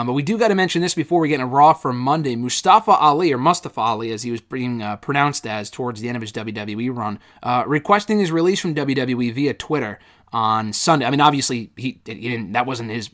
But we do got to mention this before we get into Raw for Monday. Mustafa Ali, as he was being pronounced as towards the end of his WWE run, requesting his release from WWE via Twitter on Sunday. I mean, obviously, he didn't. That wasn't his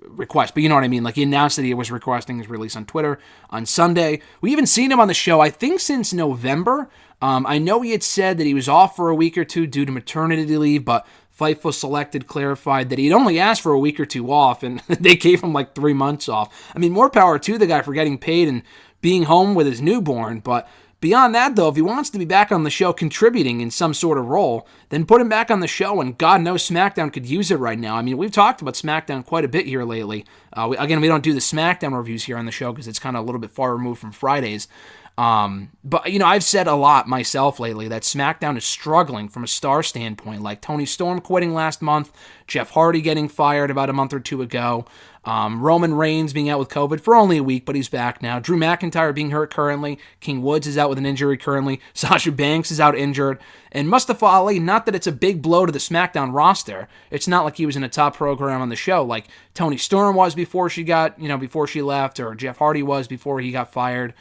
request, but you know what I mean. Like, he announced that he was requesting his release on Twitter on Sunday. We even seen him on the show, I think, since November. I know he had said that he was off for a week or two due to maternity leave, but Fightful Selected clarified that he'd only asked for a week or two off, and they gave him like 3 months off. I mean, more power to the guy for getting paid and being home with his newborn, but beyond that, though, if he wants to be back on the show contributing in some sort of role, then put him back on the show, and God knows SmackDown could use it right now. I mean, we've talked about SmackDown quite a bit here lately. We don't do the SmackDown reviews here on the show because it's kind of a little bit far removed from Fridays. But, I've said a lot myself lately that SmackDown is struggling from a star standpoint, like Tony Storm quitting last month, Jeff Hardy getting fired about a month or two ago, Roman Reigns being out with COVID for only a week, but he's back now, Drew McIntyre being hurt currently, King Woods is out with an injury currently, Sasha Banks is out injured, and Mustafa Ali, not that it's a big blow to the SmackDown roster, it's not like he was in a top program on the show, like Tony Storm was before she left, or Jeff Hardy was before he got fired.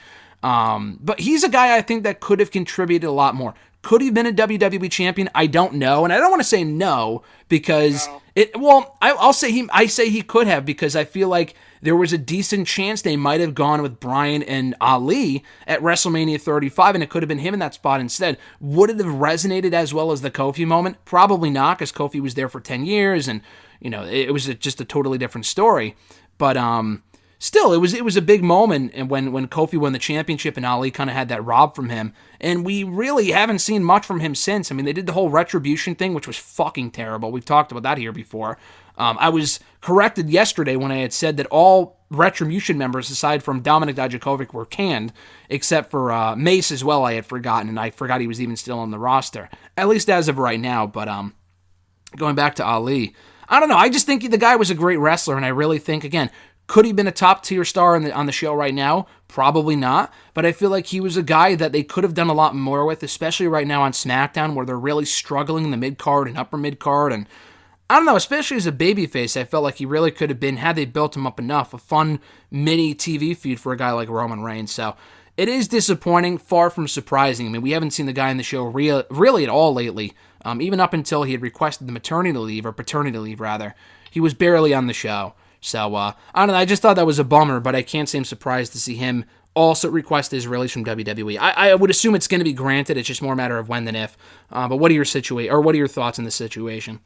But he's a guy I think that could have contributed a lot more. Could he have been a WWE champion? I don't know, and I don't want to say no because I say he could have because I feel like there was a decent chance they might have gone with Bryan and Ali at WrestleMania 35, and it could have been him in that spot instead. Would it have resonated as well as the Kofi moment? Probably not, because Kofi was there for 10 years, and it was just a totally different story. But still, it was a big moment, and when Kofi won the championship and Ali kind of had that rob from him, and we really haven't seen much from him since. I mean, they did the whole Retribution thing, which was fucking terrible. We've talked about that here before. I was corrected yesterday when I had said that all Retribution members, aside from Dominik Dijakovic, were canned, except for Mace as well. I had forgotten, and I forgot he was even still on the roster, at least as of right now. But going back to Ali, I don't know. I just think the guy was a great wrestler, and I really think, again, could he have been a top-tier star on the show right now? Probably not, but I feel like he was a guy that they could have done a lot more with, especially right now on SmackDown, where they're really struggling in the mid-card and upper mid-card, and I don't know, especially as a babyface, I felt like he really could have been, had they built him up enough, a fun mini TV feud for a guy like Roman Reigns, so it is disappointing, far from surprising. I mean, we haven't seen the guy in the show really at all lately, even up until he had requested the paternity leave, rather. He was barely on the show. So, I don't know, I just thought that was a bummer, but I can't say I'm surprised to see him also request his release from WWE. I would assume it's going to be granted, it's just more a matter of when than if. But what are your thoughts on this situation?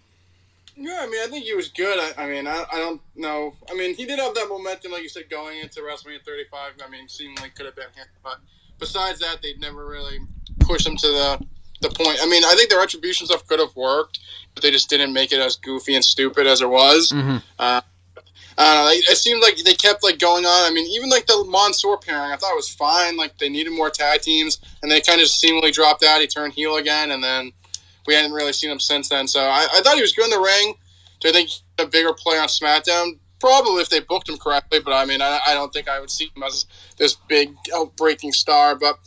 Yeah, I mean, I think he was good. I don't know. I mean, he did have that momentum, like you said, going into WrestleMania 35. I mean, seemed like could have been him. But besides that, they'd never really pushed him to the point. I mean, I think the Retribution stuff could have worked, but they just didn't make it as goofy and stupid as it was. Mm-hmm. It seemed like they kept going on. I mean, even the Mansoor pairing, I thought it was fine. Like, they needed more tag teams, and they kind of seemingly dropped out. He turned heel again, and then we hadn't really seen him since then. So I thought he was good in the ring. Do I think he's a bigger player on SmackDown? Probably if they booked him correctly, but I mean, I don't think I would see him as this big, outbreaking star. But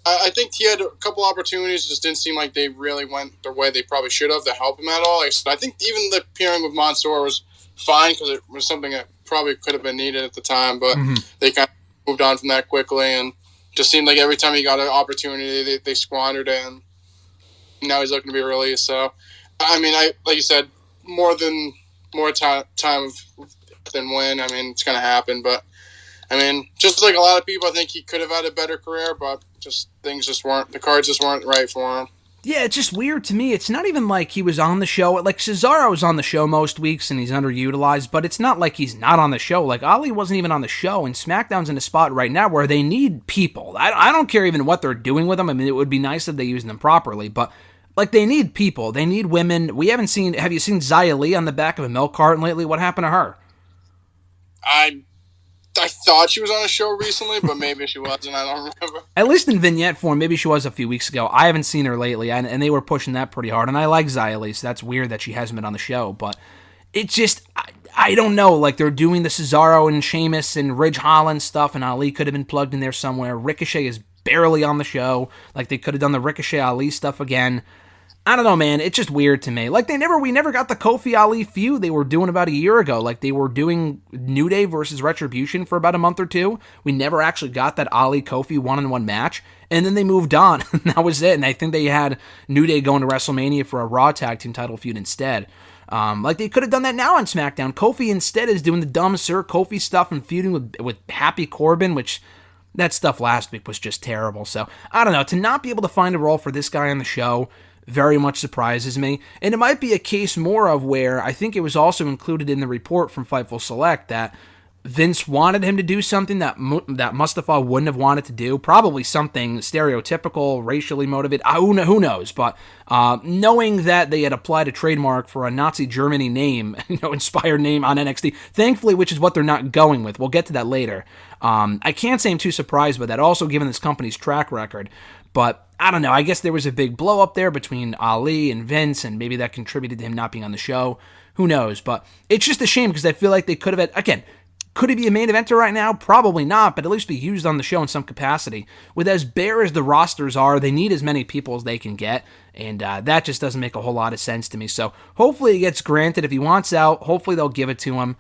I think he had a couple opportunities. It just didn't seem like they really went the way they probably should have to help him at all. I think even the pairing with Mansoor was fine because it was something that probably could have been needed at the time, but they kind of moved on from that quickly, and just seemed like every time he got an opportunity, they squandered it, and now he's looking to be released. So, I mean, like you said, more time than win. I mean, it's going to happen, but I mean, just like a lot of people, I think he could have had a better career, but the cards just weren't right for him. Yeah, it's just weird to me. It's not even like he was on the show. Like, Cesaro's on the show most weeks, and he's underutilized, but it's not like he's not on the show. Like, Ali wasn't even on the show, and SmackDown's in a spot right now where they need people. I don't care even what they're doing with them. I mean, it would be nice if they used them properly, but, they need people. They need women. Have you seen Xia Li on the back of a milk carton lately? What happened to her? I thought she was on a show recently, but maybe she wasn't. I don't remember. At least in vignette form, maybe she was a few weeks ago. I haven't seen her lately, and they were pushing that pretty hard. And I like Xia Li, so that's weird that she hasn't been on the show. But it's just, I don't know. Like, they're doing the Cesaro and Sheamus and Ridge Holland stuff, and Ali could have been plugged in there somewhere. Ricochet is barely on the show. Like, they could have done the Ricochet Ali stuff again. I don't know, man. It's just weird to me. Like we never got the Kofi Ali feud they were doing about a year ago. Like they were doing New Day versus Retribution for about a month or two. We never actually got that Ali Kofi one-on-one match, and then they moved on. And that was it. And I think they had New Day going to WrestleMania for a Raw Tag Team title feud instead. Like they could have done that now on SmackDown. Kofi instead is doing the dumb Sir Kofi stuff and feuding with Happy Corbin, which that stuff last week was just terrible. So I don't know. To not be able to find a role for this guy on the show very much surprises me. And it might be a case more of where I think it was also included in the report from Fightful Select that Vince wanted him to do something that Mustafa wouldn't have wanted to do. Probably something stereotypical, racially motivated. Who knows? But knowing that they had applied a trademark for a Nazi Germany name, inspired name on NXT, thankfully, which is what they're not going with. We'll get to that later. I can't say I'm too surprised by that. Also, given this company's track record. But I don't know. I guess there was a big blow up there between Ali and Vince, and maybe that contributed to him not being on the show. Who knows? But it's just a shame because I feel like they could have had, again, could he be a main eventer right now? Probably not, but at least be used on the show in some capacity. With as bare as the rosters are, they need as many people as they can get, and that just doesn't make a whole lot of sense to me. So hopefully he gets granted. If he wants out, hopefully they'll give it to him.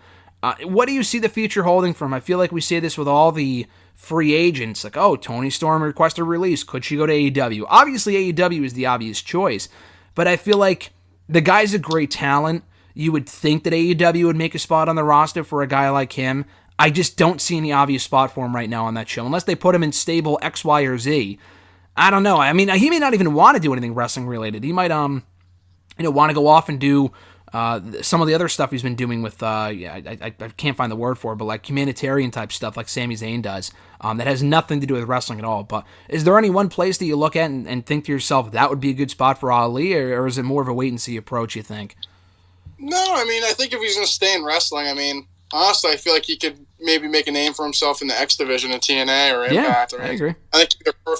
What do you see the future holding for him? I feel like we say this with all the free agents, like, oh, Toni Storm requested a release. Could she go to AEW? Obviously, AEW is the obvious choice, but I feel like the guy's a great talent. You would think that AEW would make a spot on the roster for a guy like him. I just don't see any obvious spot for him right now on that show, unless they put him in stable X, Y, or Z. I don't know. I mean, he may not even want to do anything wrestling related. He might, want to go off and do some of the other stuff he's been doing with, I can't find the word for it, but like humanitarian type stuff like Sami Zayn does, that has nothing to do with wrestling at all. But is there any one place that you look at and think to yourself, that would be a good spot for Ali, or is it more of a wait-and-see approach, you think? No, I mean, I think if he's going to stay in wrestling, I mean, honestly, I feel like he could maybe make a name for himself in the X division in TNA or Impact. Yeah, I agree. I think they're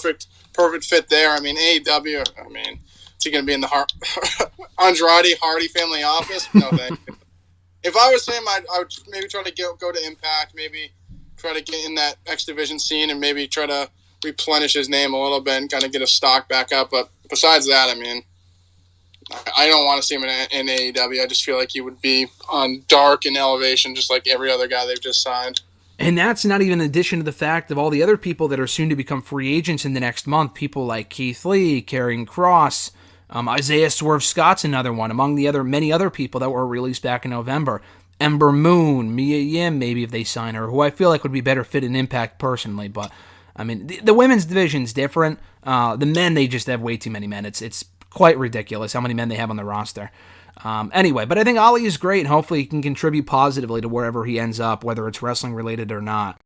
perfect fit there. I mean, AEW, I mean, is he going to be in the Andrade Hardy family office? No, thank you. If I was him, I would maybe try to go to Impact, maybe try to get in that X division scene and maybe try to replenish his name a little bit and kind of get his stock back up. But besides that, I mean, I don't want to see him in AEW. I just feel like he would be on Dark and Elevation just like every other guy they've just signed. And that's not even in addition to the fact of all the other people that are soon to become free agents in the next month. People like Keith Lee, Karrion Kross, Isaiah Swerve Scott's another one, among the many other people that were released back in November. Ember Moon, Mia Yim, maybe if they sign her, who I feel like would be better fit in Impact personally. But, I mean, the women's division's different. The men, they just have way too many men. It's quite ridiculous how many men they have on the roster. Anyway, but I think Ali is great, and hopefully he can contribute positively to wherever he ends up, whether it's wrestling related or not.